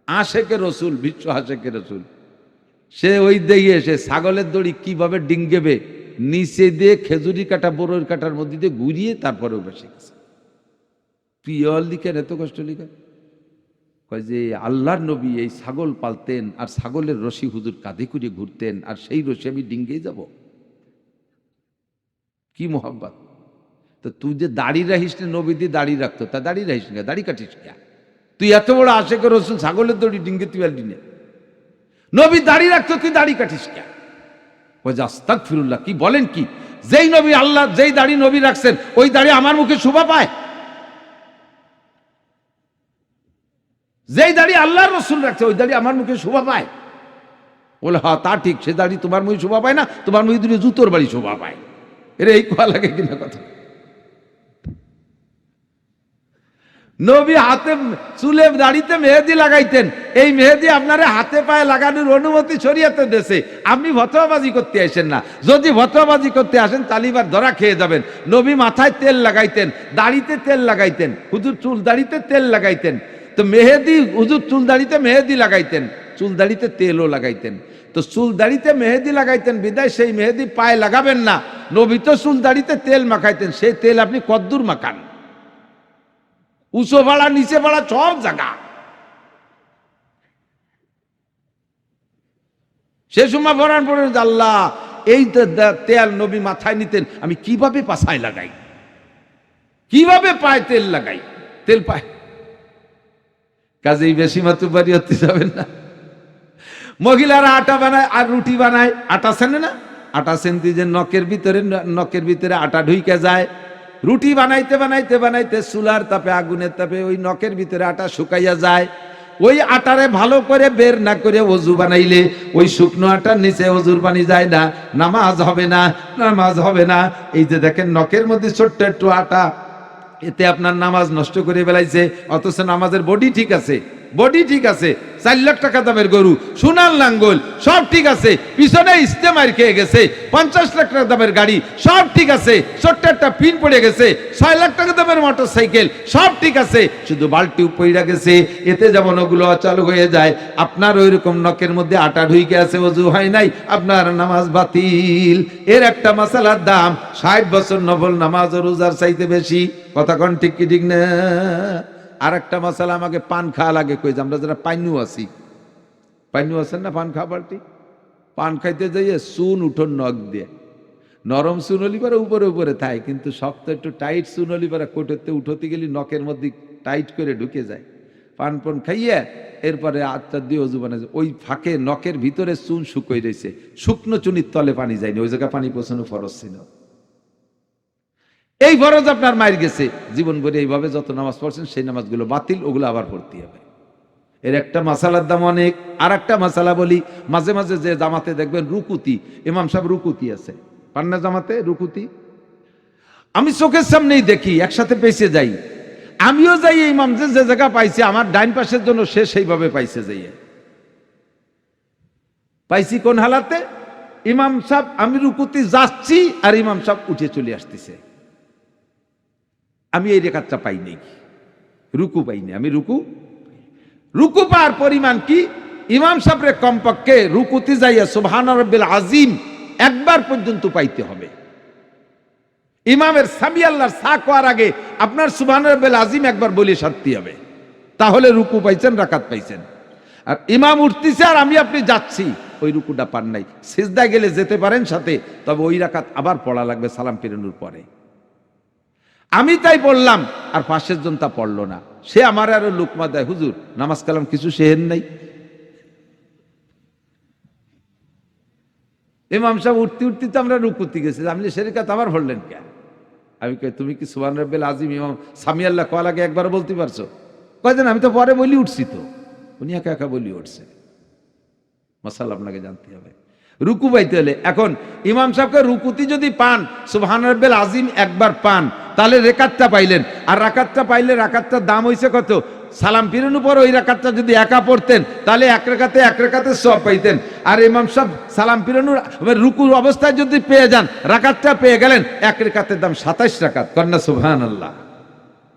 আশেকে রসুল, বিশ্ব আশেকে রসুল, সে ওই দিয়ে এসে ছাগলের দড়ি কিভাবে ডিঙ্গেবে নিচে দিয়ে খেজুরি কাটা বড়ের কাটার মধ্যে দিয়ে ঘুরিয়ে তারপরে বসে গেছে। প্রিয়ল লিখেন, এত কষ্ট লিখেন, কয় যে আল্লাহর নবী এই ছাগল পালতেন, আর ছাগলের রশি হুজুর কাঁধে করে ঘুরতেন, আর সেই রশি আমি ডিঙ্গে যাব। কি মোহাব্বত! তো তুই যে দাড়ি রাখিস না, নবী দিয়ে দাড়ি রাখতো, তা দাড়ি রাখিস না, দাড়ি কাটিস কে? তুই এত বড় আশেকে রসুল, ছাগলের দড়ি ডিঙ্গে তুই আর ডিনে, নবী দাড়ি রাখতো, তুই দাড়ি কাটিস কে? আস্তাগফিরুল্লাহ, কি বলেন কি? যেই নবী আল্লাহ যেই দাড়ি নবী রাখছেন ওই দাড়ি আমার মুখে শোভা পায়? যেই দাড়ি আল্লাহর রাসূল রাখছে ওই দাড়ি আমার মুখে শোভা পায়? বলে হ্যাঁ তা ঠিক, সে দাড়ি তোমার মুখে শোভা পায় না, তোমার মুখে দুটো জুতোর বাড়ি শোভা পায়। এর এই কোয়া লাগে কিনা কথা। নবী হাতে চুলে দাড়িতে মেহেদি লাগাইতেন, এই মেহেদি আপনারা হাতে পায়ে লাগানোর অনুমতি শরীয়তে দেশে। আপনি ফতোয়াবাজি করতে আসেন না, যদি ফতোয়াবাজি করতে আসেন তালিবার ধরা খেয়ে যাবেন। নবী মাথায় তেল লাগাইতেন, দাড়িতে তেল লাগাইতেন, হুজুর চুল দাড়িতে তেল লাগাইতেন। তো মেহেদি হুজুর চুল দাড়িতে মেহেদি লাগাইতেন, চুল দাড়িতে তেলও লাগাইতেন। তো চুল দাড়িতে মেহেদি লাগাইতেন বিদায় সেই মেহেদি পায়ে লাগাবেন না। নবী তো চুল দাড়িতে তেল মাখাইতেন, সেই তেল আপনি কদ্দুর মাখান? উঁচু পাড়া নিচে পাড়া সব জায়গা। সে সময় বরান পড়ে আল্লাহ এই তেল নবী মাথায় নিতেন, আমি কিভাবে পাছায় লাগাই, কিভাবে পায়ে তেল লাগাই, তেল পায়। কাজেই বেশি মাতুবাড়ি হতে যাবেন না। মহিলারা আটা বানায় আর রুটি বানায়, আটা সেনে না, আটা সেনতে যে নখের ভিতরে আটা ঢুইকে যায়। রুটি বানাইতে বানাইতে বানাইতে চুলার তাপে আগুনের তাপে ওই নখের ভিতরে আটা শুকাইয়া যায়। ওই আটারে ভালো করে বের না করে ওযু বানাইলে ওই শুকনো আটার নিচে ওযুর পানি যায় না, নামাজ হবে না, নামাজ হবে না। এই যে দেখেন নখের মধ্যে ছোট্ট একটু আটা, এতে আপনার নামাজ নষ্ট করে বেলাইছে। অথচ নামাজের বডি ঠিক আছে, বডি ঠিক আছে, 4 লাখ টাকা দামের গরু, সোনার লাঙ্গল সব ঠিক আছে, পিছনে ইস্তেমার খেয়ে গেছে, 50 লাখ টাকা দামের গাড়ি সব ঠিক আছে, ছোট্ট একটা পিন পড়ে গেছে, 6 লাখ টাকা দামের মোটর সাইকেল সব ঠিক আছে, শুধু বাল্টি পড়ে গেছে। এতে যেমন ওগুলো অচল হয়ে যায়, আপনার ওই রকম নখের মধ্যে আটা ঢুকে আছে, ওযু হয় নাই, আপনার নামাজ বাতিল। এর একটা মাসালার দাম 60 বছর নফল নামাজ ও রোজার চাইতে বেশি। কথা কোন ঠিক কি ঠিক না? আর একটা মশলা আমাকে পান খাওয়া লাগে, কই যে আমরা যারা পাইনু আছি, পাইনু আছেন না পান খাওয়া পাল্টি, পান খাইতে যাইয়ে চুন উঠোন নখ দিয়ে, নরম চুন হলি পারে উপরে উপরে থাকে, কিন্তু শক্ত একটু টাইট চুন হলি পারে কোটেতে উঠোতে গেলি নখের মধ্যে টাইট করে ঢুকে যায়। পান পান খাইয়ে এরপরে আটটা দিয়ে অজু বানায়, ওই ফাঁকে নখের ভিতরে চুন শুকোই রয়েছে, শুকনো চুনির তলে পানি যায়নি, ওই জায়গায় পানি পৌঁছানো ফরজ ছিল। এই ফরজ আপনার মায়ের গেছে, জীবন ভরে এইভাবে যত নামাজ পড়ছেন সেই নামাজগুলো বাতিল, ওগুলো আবার পড়তে হবে। এর একটা মাসালার দাম অনেক। আর একটা মাসালা বলি, মাঝে মাঝে যে জামাতে দেখবেন রুকুতি, ইমাম সাহেব রুকুতি আছে, পান্না জামাতে রুকুতি আমি চোখের সামনেই দেখি, একসাথে পেছে যাই, আমিও যাই, ইমাম যে জায়গা পাইছে আমার ডাইন পাশের জন্য সে সেইভাবে পাইছে যাইয়ে পাইছি। কোন হালাতে? ইমাম সাহেব আমি রুকুতি যাচ্ছি আর ইমাম সাহেব উঠে চলে আসতেছে, আমি এই রেখাতটা পাই নাই, রুকু পাইনি, আমি রুকু পাওয়ার পরিমাণ কি? ইমাম সাহেবের কমপক্ষে রুকুতে যাইয়া সুবহান রাব্বিল আজিম একবার পর্যন্ত পাইতে হবে। ইমামের সামি আল্লাহর সা কোয়ার আগে আপনার সুবহান রাব্বিল আজিম একবার বলে সারতে হবে, তাহলে রুকু পাইছেন, রাকাত পাইছেন। আর ইমাম উঠতেছে আর আমি আপনি যাচ্ছি, ওই রুকুটা পান নাই। সিজদায় গেলে যেতে পারেন সাথে, তবে ওই রাকাত আবার পড়া লাগবে সালাম ফিরানোর পরে। আমি তাই বললাম, আর পাশের জন তা পড়লো না, সে আমার আরো লুকমা দেয়, হুজুর নামাজ কালাম কিছু শেহেন নাই। ইমাম সাহেব উঠতে উঠতে তো আমরা রুকুতে গেছি, আপনি সে রেখাত আবার পড়লেন কেন? আমি কই তুমি কি সুবহান রাব্বিল আজিম ইমাম সামি আল্লাহ কোয়া লাগে একবার বলতে পারছো? কয়দিন আমি তো পরে বলি উঠছি, তো উনি একা একা বলি উঠছে। মাসালা আপনাকে জানতে হবে। রুকু পাইতে হলে এখন ইমাম সাহেবকে রুকুতি যদি পান, সুবহান রাব্বিল আজিম একবার পান, তাহলে রেকাতটা পাইলেন। আর রাকাতটা পাইলে রাকাতটার দাম হইছে কত? সালাম ফিরানোর পর ওই রাকাতটা যদি একা পড়তেন তাহলে এক রেখাতে সওয়াব পাইতেন। আর ইমাম সাহেব সালাম ফিরানোর রুকুর অবস্থায় যদি পেয়ে যান, রাকাতটা পেয়ে গেলেন, এক রেখাতের দাম 27 রাকাত। কন্যা সুবহানাল্লাহ।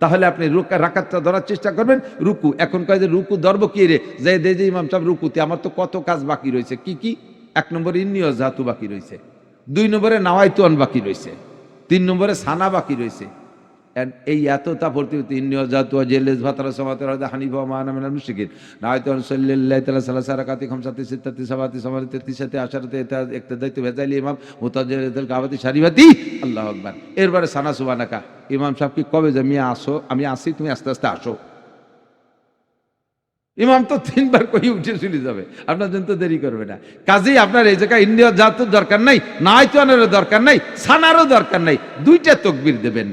তাহলে আপনি রাকাতটা ধরার চেষ্টা করবেন। রুকু এখন কয় যে রুকু ধরবো কি রে, যে ইমাম সাহেব রুকুতে, আমার তো কত কাজ বাকি রয়েছে। কি কি? 1 নম্বরে ইন্নিও জাতু বাকি রয়েছে, 2 নম্বরে নাওয়াইতুন বাকি রয়েছে, 3 নম্বরে সানা বাকি রয়েছে। এই এতটা ভর্তি হতে ইন্নিও জাতু জেলেস ভাতারা সমাতের হানিফা মানা মিনাল মুশরিকিন নাওয়াইতুন সাল্লাল্লাহু তাআলা সালাসা রাকাতি খামসাতি সিত্তাতি সাবাতি সামারিতে তিসাতে আশারাতে ইক্তাদাইতু বেজাইলি ইমাম মুতাজারিদুল কাবাতি শারিবাতি আল্লাহু আকবার। এরপরে সানা সুবহানাকা। ইমাম সাহেব কি কবে যে মিয়া আসো, আমি আসি, তুমি আস্তে আস্তে আসো। ইমাম তো 3 বার কই উঠে চলে যাবে, আপনার জন্য তো দেরি করবে না। কাজেই আপনার এই জায়গায় ইন্ডিয়া যাওয়ার দরকার নাই, নাইতানেরও দরকার নাই, সানারও দরকার নাই, 2টা তাকবীর দেবেন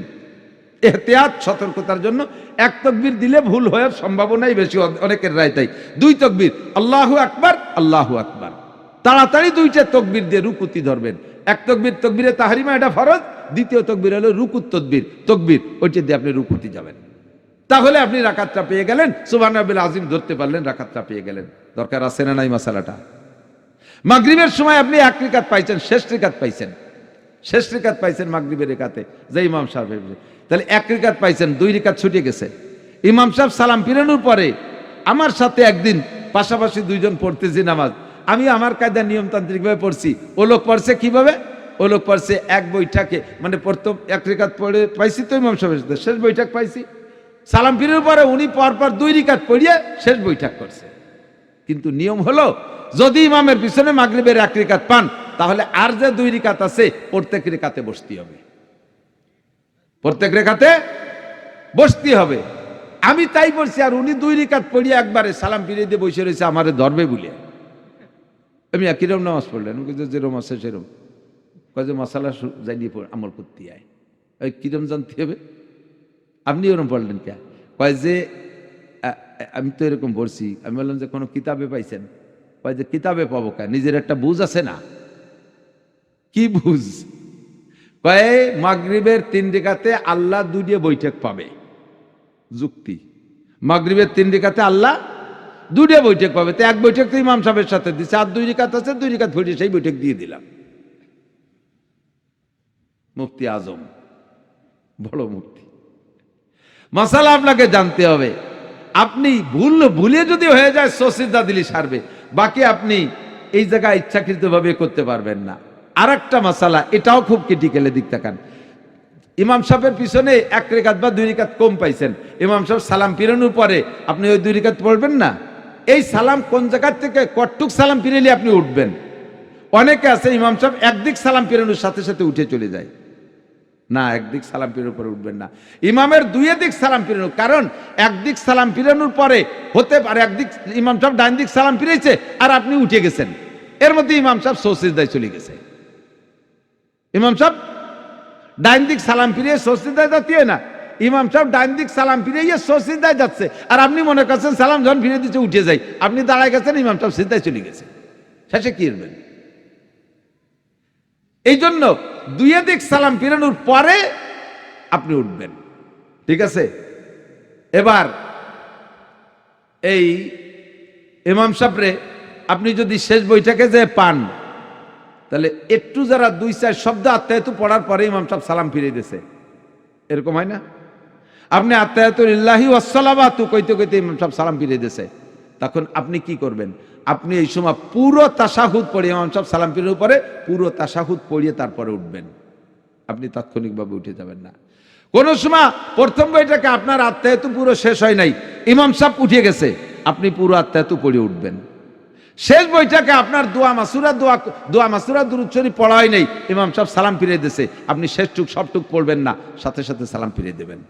এহতিয়াত সতর্কতার জন্য। 1 তাকবীর দিলে ভুল হওয়ার সম্ভাবনাই বেশি, অনেকের রায় তাই। 2 তাকবীর, আল্লাহু আকবার, আল্লাহু আকবার, তাড়াতাড়ি 2টা তাকবীর দিয়ে রুকুতি ধরবেন। 1 তাকবীর তাকবীরে তাহরিমা, এটা ফরজ। 2য় তাকবীর হলো রুকুত তাকবীর, ওইটা দিয়ে আপনি রুকুতি যাবেন। তাহলে আপনি রাকাতটা পেয়ে গেলেন, সুবহান রাব্বিল আযীম ধরতে পারলেন, রাকাতটা পেয়ে গেলেন। দরকার আছে না নাই মাসালাটা? মাগরিবের সময় আপনি 1 রাকাত পাইছেন, শেষ রাকাত পাইছেন, শেষ রাকাত পাইছেন মাগরিবের রাকাতে, যে ইমাম সাহেব, তাহলে 1 রাকাত পাইছেন, 2 রাকাত ছুটে গেছে। ইমাম সাহেব সালাম ফিরানোর পরে আমার সাথে একদিন পাশাপাশি 2 জন পড়তেছি নামাজ, আমি আমার কায়দা নিয়মতান্ত্রিক ভাবে পড়ছি, ও লোক পড়ছে কিভাবে? ও লোক পড়ছে 1 বৈঠকে, মানে প্রথম 1 রাকাত পড়ে পাইছি তো ইমাম সাহেবের সাথে, শেষ বৈঠক পাইছি। সালাম ফিরানোর পরে উনি পরপর 2 রাকাত পড়িয়ে শেষ বৈঠক করছে। কিন্তু নিয়ম হলো, যদি ইমামের পিছনে মাগরিবের 1 রাকাত পান, তাহলে আর যে 2 রাকাত আছে প্রত্যেক রাকাতে বসতে হবে, প্রত্যেক রাকাতে বসতে হবে। আমি তাই বলছি, আর উনি 2 রাকাত পড়িয়ে একবারে সালাম ফিরিয়ে দিয়ে বসে রয়েছে আমারে ধরবে বলে। আমি কিরম নামাজ পড়লেন? যেরকম আছে সেরকম, কয়ে মশালা জানিয়ে আমল করতে আয়, ওই কিরম জানতে হবে? আপনি ওরকম পড়লেন কে? কয় যে আমি তো এরকম পড়ছি। আমি বললাম যে কোনো কিতাবে পাইছেন? কয় যে কিতাবে পাবো কে, নিজের একটা বুঝ আছে না? কি বুঝ? কয় মাগরিবের 3 রাকাতে আল্লাহ 2 বৈঠক পাবে। যুক্তি, মাগরিবের 3 রাকাতে আল্লাহ 2 বৈঠক পাবে, তো 1 বৈঠক তো ইমাম সাহেবের সাথে দিচ্ছে, আর 2 রাকাত আছে, 2 রাকাত পড়িয়ে সেই বৈঠক দিয়ে দিলাম। মুফতি আজম, বড় মুফতি। মাসালা আপনাকে জানতে হবে। আপনি ভুলে যদি হয়ে যায় সসিদা দিলি সারবে, বাকি আপনি এই জায়গায় ইচ্ছাকৃতভাবে করতে পারবেন না। আর একটা মাসালা, এটাও খুব ক্রিটিক্যালের দিক তাকান। ইমাম সাহেবের পিছনে 1 রাকাত বা 2 রাকাত কম পাইছেন, ইমাম সাহেব সালাম ফিরানোর পরে আপনি ওই 2 রাকাত পড়বেন না। এই সালাম কোন জায়গা থেকে কতটুক সালাম ফিরাইলে আপনি উঠবেন? অনেকে আছে ইমাম সাহেব একদিক সালাম ফিরানোর সাথে সাথে উঠে চলে যায়, না, একদিক সালাম ফিরানোর পরে উঠবেন না। ইমামের 2 দিক সালাম ফিরানো, কারণ একদিক সালাম ফিরানোর পরে হতে পারে একদিক ইমাম সাহেব ডান দিক সালাম ফিরেছে আর আপনি উঠে গেছেন, এর মধ্যে ইমাম সাহেব সসিজদায় চলে গেছে। ইমাম সাহেব ডান দিক সালাম ফিরিয়ে সসিজদায় যাচ্ছে না, ইমাম সাহেব ডান দিক সালাম ফিরিয়ে সসিজদায় যাচ্ছে, আর আপনি মনে করছেন সালাম যখন ফিরে দিচ্ছে উঠে যাই, আপনি দাঁড়ায় গেছেন, ইমাম সাহেব সিজদায় চলে গেছে, শেষে কি করবেন? এই জন্য 2 দিক সালাম ফিরানোর পরে আপনি উঠবেন, ঠিক আছে? এবার এই ইমাম সাহেবরে আপনি যদি শেষ বৈঠকে যে পান, তাহলে একটু যারা 2-4 শব্দ আত্মায়াতু পড়ার পরে ইমাম সাহেব সালাম ফিরিয়ে দিয়েছে, এরকম হয় না? আপনি আত্তাহিয়াতুলিল্লাহি ওয়াসসালাওয়াতু কইতে কইতে ইমাম সাহেব সালাম ফিরিয়ে দিয়েছে, তখন আপনি কি করবেন? আপনি এই সময় পুরো তাশাহুদ পড়ে, ইমাম সাহেব সালাম ফিরানোর পরে পুরো তাশাহুদ পড়িয়ে তারপরে উঠবেন। আপনি তাৎক্ষণিকভাবে উঠে যাবেন না। কোন সময় প্রথম বইটাকে আপনার আত্মায়াতু পুরো শেষ হয় নাই, ইমাম সাহেব উঠে গেছে, আপনি পুরো আত্মায়াতু পড়ে উঠবেন। শেষ বইটাকে আপনার দোয়া মাসুরা দুরূদ শরীফ পড়া হয় নাই, ইমাম সাহেব সালাম ফিরিয়ে দিয়েছে, আপনি শেষটুক সবটুক পড়বেন না, সাথে সাথে সালাম ফিরিয়ে দেবেন।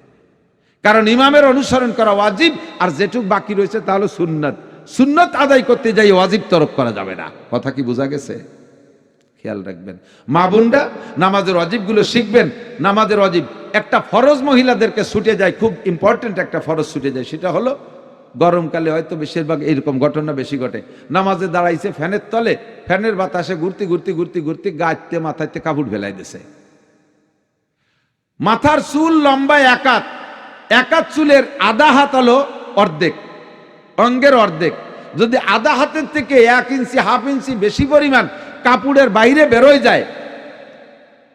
কারণ ইমামের অনুসরণ করা ওয়াজিব, আর যেটুক বাকি রয়েছে তা হলো সুন্নাত। সুন্নাত আদায় করতে যাই ওয়াজিব তরক করা যাবে না। কথা কি বোঝা গেছে? খেয়াল রাখবেন মা বোনরা, নামাজের ওয়াজিবগুলো শিখবেন। নামাজের ওয়াজিব একটা ফরজ মহিলাদেরকে ছুটে যায়, খুব ইম্পর্টেন্ট একটা ফরজ ছুটে যায়, সেটা হলো গরমকালে হয়তো বেশিরভাগ এইরকম ঘটনা বেশি ঘটে। নামাজে দাঁড়াইছে ফ্যানের তলে, ফ্যানের বাতাসে ঘুরতে ঘুরতে ঘুরতে ঘুরতে গাইতে মাথাইতে কাপড় ফেলাই দিছে। মাথার চুল লম্বা একাত চুলের আধা হাত হলো অর্ধেক, অঙ্গের অর্ধেক। যদি আধা হাতের থেকে 1 ইঞ্চি, হাফ ইঞ্চি বেশি পরিমাণ কাপড়ের বাইরে বেরোয় যায়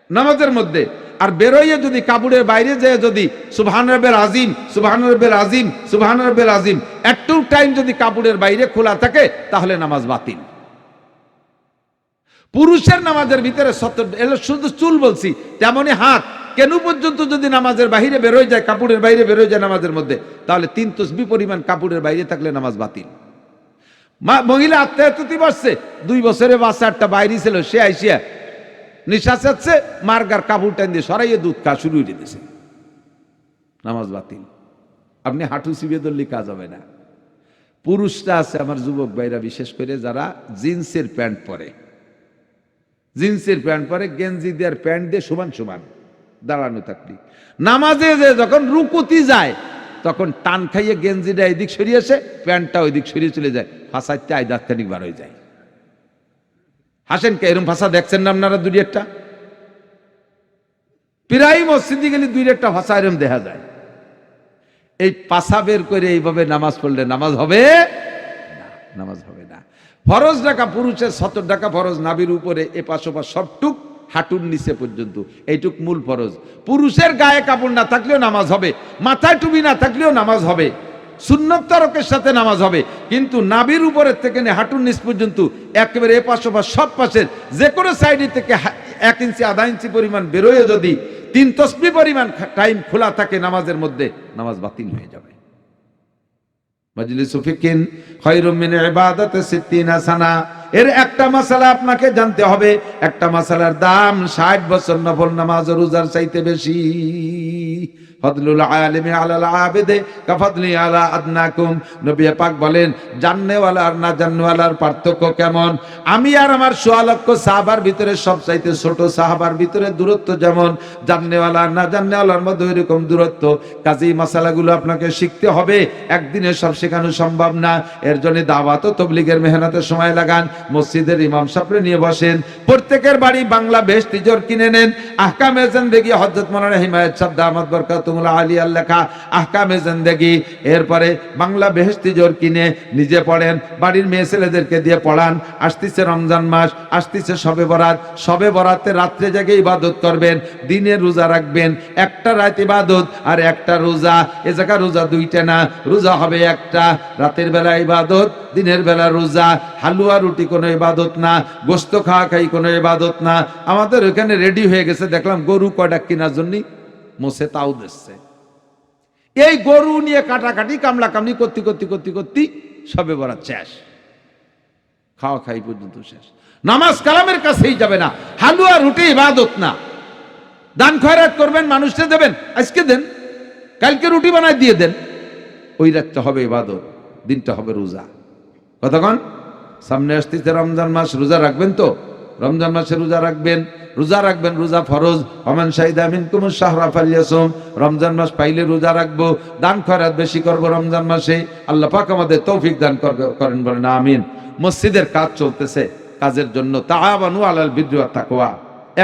নামাজের মধ্যে, আর বেরোইয়ে যদি কাপড়ের বাইরে যায়, যদি সুবহান রাব্বিল আযীম, সুবহান রাব্বিল আযীম, সুবহান রাব্বিল আযীম একটু টাইম যদি কাপড়ের বাইরে খোলা থাকে, তাহলে নামাজ বাতিল। পুরুষের নামাজের ভিতরে শুধু চুল বলছি, তেমনি হাত কেন পর্যন্ত যদি নামাজের বাইরে বেরোয় যায়, কাপড়ের বাইরে বেরোয় যায় নামাজের মধ্যে, তাহলে 3 তাসবিহ পরিমাণ কাপড়ের বাইরে থাকলে নামাজ বাতিল। মহিলা আত্মায়াতুতি বসছে, 2 বছরের বাচ্চা একটা বাইরে ছিল, সে আইসিয়া নিঃশ্বাস যাচ্ছে, মার্গার কাপড় টান দিয়ে সরাইয়ে দুধ খা শুরু হয়ে দিয়েছে, নামাজ বাতিল। আপনি হাঁটু চিবিয়ে ধরলে কাজ হবে না। পুরুষরা আছে আমার যুবক ভাইরা, বিশেষ করে যারা জিন্সের প্যান্ট পরে, জিন্সের প্যান্ট পরে, গেঞ্জি দেওয়ার প্যান্ট দিয়ে সমান সমান দাঁড়ানো থাকলি, নামাজে যে যখন রুকুতি যায় তখন টান খাইয়ে গেঞ্জিটা এদিক সরিয়ে আসে, প্যান্টটা ওই দিক সরিয়ে চলে যায়, ফাঁসাইতে আইদাত্তানিক বার হয়ে যায়। হাসেন কে? এরকম ভাষা দেখছেন না আপনারা? দুই একটা প্রায় মসজিদে গেলে দুই একটা ভাষা এরকম দেখা যায়। এই পাশা বের করে এইভাবে নামাজ পড়লে নামাজ হবে না, নামাজ হবে না। ফরজ ঢাকা পুরুষের 70 ঢাকা ফরজ, নাভির উপরে এপাশ ওপাশ সবটুক, হাঁটুর নিচে পর্যন্ত, এইটুক মূল ফরজ। পুরুষের গায়ে কাপড় না থাকলেও নামাজ হবে, মাথায় টুপি না থাকলেও নামাজ হবে, সুন্নত তরকের সাথে নামাজ হবে। কিন্তু নাভির উপরের থেকে হাঁটুর নিচ পর্যন্ত একেবারে এপাশ ওপাশ সব পাশের যে কোনো সাইডে থেকে 1 ইঞ্চি আধা ইঞ্চি পরিমাণ বেরোয় যদি 3 তসবিহ পরিমাণ টাইম খোলা থাকে নামাজের মধ্যে, নামাজ বাতিল হয়ে যাবে। মাজলিসু ফিকিন খায়রুম মিন ইবাদাতি 60 সানা। এর একটা মাসালা আপনাকে জানতে হবে, একটা মাসালার দাম 60 বছর নফল নামাজ ও রোজার চাইতে বেশি। ফদলুল আলিমি আলাল আবিদে কাফদলি আলা আদনাকুম। নবী পাক বলেন, জান্নেওয়ালা আর না জান্নেওয়ালার পার্থক্য কেমন? আমি আর আমার 100 লক্ষ সাহাবার ভিতরে সবচাইতে ছোট সাহাবার ভিতরে দূরত্ব যেমন, জান্নেওয়ালা আর না জান্নেওয়ালার মধ্যে এরকম দূরত্ব। কাজেই মাসালাগুলো আপনাকে শিখতে হবে, একদিনে সব শেখানো সম্ভব না। এর জন্য দাওয়াত ও তাবলীগের মেহনতের সময় লাগান, মসজিদের ইমাম সাহেবরে নিয়ে বসেন, প্রত্যেকের বাড়ি বাংলা বেশ তিজোর কিনে নেন। আহকামে জিন্দেগি হযরত মাওলানা হিমায়েত সাহেব দামাত বরকাতুল আলিয়ার লেখা আহকামে জিন্দেগি, এরপরে বাংলা বেশ তিজোর কিনে নিজে পড়েন, বাড়ির মেয়ে ছেলেদেরকে দিয়ে পড়ান। আসতেছে রমজান মাস, আসতেছে শবে বরাত, শবে বরাতে রাত্রে জেগে ইবাদত করবেন, দিনে রোজা রাখবেন। একটা রাত ইবাদত আর একটা রোজা, এ জায়গা রোজা দুইটা না, রোজা হবে একটা। রাতের বেলা ইবাদত, দিনের বেলা রোজা। হালুয়া রুটি কোনো ইবাদত না, গোস্ত খাওয়া খাই কোনো ইবাদত না। আমাদের ওখানে রেডি হয়ে গেছে, দেখলাম গরু কয়টা কেনার জন্য মোসে তাও দিচ্ছে। এই গরু নিয়ে কাটাকাটি কামলা কামলি করতে করতে করতে করতে সবে বরাত শেষ, খাওয়া খাই পর্যন্ত শেষ। নামাজ কালামের কাছেই যাবে না, হালুয়া রুটি ইবাদত না। দান খয়রাত করবেন, মানুষকে দেবেন, আজকে দেন, কালকে রুটি বানায় দিয়ে দেন। ওই রাতটা হবে ইবাদত, দিনটা হবে রোজা। কতক্ষণ? সামনে আসতেছে রমজান মাস, রোজা রাখবেন তো? রমজান মাসে রোজা রাখবেন, রোজা রাখবেন, রোজা ফরজ। ওমান শাহিদা মিনকুমুশ শাহরা ফালইয়াসুম। রমজান মাস পাইলে রোজা রাখবো, দান খয়রাত বেশি করব রমজান মাসে। আল্লাহ পাক আমাদের তৌফিক দান করেন, বলেন আমিন। মসজিদের কাজ চলতেছে, কাজের জন্য তাআওয়ানু আলাল বিররি ওয়াত তাকওয়া,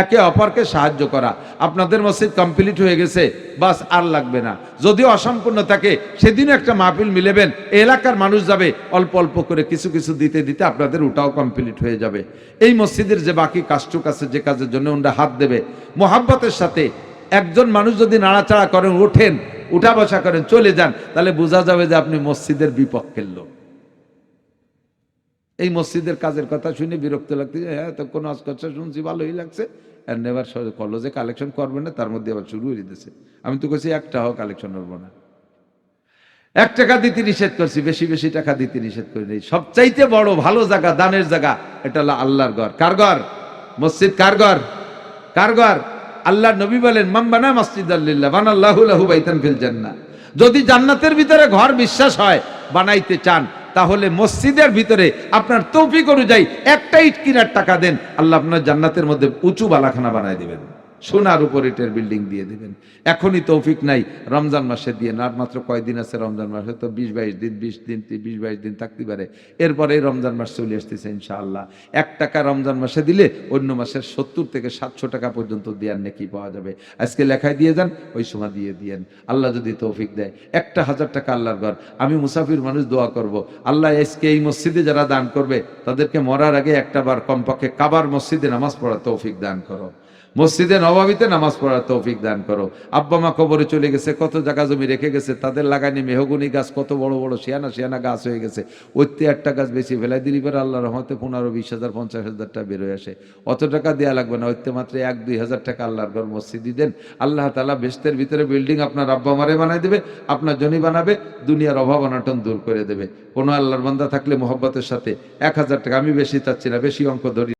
একে অপরকে সাহায্য করা। আপনাদের মসজিদ কমপ্লিট হয়ে গেছে, বাস আর লাগবে না। যদিও অসম্পূর্ণ থাকে, সেদিনও একটা মাহফিল মিলেবেন, এলাকার মানুষ যাবে, অল্প অল্প করে কিছু কিছু দিতে দিতে আপনাদের ওটাও কমপ্লিট হয়ে যাবে। এই মসজিদের যে বাকি কাজটুক আছে, যে কাজের জন্য ওনারা হাত দেবে মোহাব্বতের সাথে, একজন মানুষ যদি নাড়াচাড়া করেন, ওঠেন, উঠা বসা করেন, চলে যান, তাহলে বোঝা যাবে যে আপনি মসজিদের বিপক্ষের লোক। এই মসজিদের কাজের কথা শুনে বিরক্ত লাগতে, হ্যাঁ তো কোন কথা শুনছি, ভালোই লাগছে, আর নেবার কলেজে কালেকশন করবে না, তার মধ্যে আবার শুরু হয়ে দিতেছে। আমি তো কইছি 1 টাকাও কালেকশন করবো না, 1 টাকা দিতে নিষেধ করছি, বেশি বেশি টাকা দিতে নিষেধ করি নাই। সবচাইতে বড় ভালো জায়গা, দানের জায়গা, এটা হলো আল্লাহর ঘর। কার ঘর? মসজিদ কার ঘর? কার ঘর? আল্লাহ নবী বলেন, মান বানা মাসজিদাল লিল্লাহ বানাল্লাহু লাহু বাইতান ফিল জান্নাহ। যদি জান্নাতের ভিতরে ঘর বিশ্বাস হয়, বানাইতে চান, তাহলে মসজিদের ভিতরে আপনার তৌফিক অনুযায়ী একটা ইট কিনার টাকা দেন, আল্লাহ আপনার জান্নাতের মধ্যে উঁচু বালাখানা বানায় দিবেন, সোনার উপর ইটের বিল্ডিং দিয়ে দিবেন। এখনই তৌফিক নাই, রমজান মাসে দিয়ে না। আর মাত্র কয়দিন আছে রমজান মাসে, তো 20-22 দিন, 20 দিন 20-22 দিন থাকতে পারে। এরপরে রমজান মাস চলে আসতেছে ইনশাআল্লাহ। 1 টাকা রমজান মাসে দিলে অন্য মাসের 70 থেকে 700 টাকা পর্যন্ত দেওয়ার নেকি পাওয়া যাবে। আজকে লেখায় দিয়ে যান, ওই সময় দিয়ে দিয়েন, আল্লাহ যদি তৌফিক দেয়। 1000 টাকা আল্লাহর ঘর। আমি মুসাফির মানুষ, দোয়া করব, আল্লাহ আজকে এই মসজিদে যারা দান করবে তাদেরকে মরার আগে একটা বার কমপক্ষে কাবার মসজিদে নামাজ পড়ার তৌফিক দান করো, মসজিদে নববীতে নামাজ পড়ার তৌফিক দান করো। আব্বা মা কবরে চলে গেছে, কত জায়গা জমি রেখে গেছে, তাদের লাগানি মেহগুনি গাছ, কত বড় বড় শিয়ানা শিয়ানা গাছ হয়ে গেছে, ওইতে একটা গাছ বেশি ফেলাই দিলি পরে আল্লাহ রহমতে 15-20 হাজার 50,000 টাকা বেরোয় আসে। অত টাকা দেওয়া লাগবে না, ওইতে মাত্র 1-2 হাজার টাকা আল্লাহর ঘর মসজিদই দেন, আল্লাহ তাআলা বেহেশতের ভিতরে বিল্ডিং আপনার আব্বা মারে বানায় দেবে, আপনার জনি বানাবে, দুনিয়ার অভাব অনটন দূর করে দেবে। কোনো আল্লাহর বান্দা থাকলে মোহব্বতের সাথে 1000 টাকা, আমি বেশি চাচ্ছি না, বেশি অঙ্ক ধরি।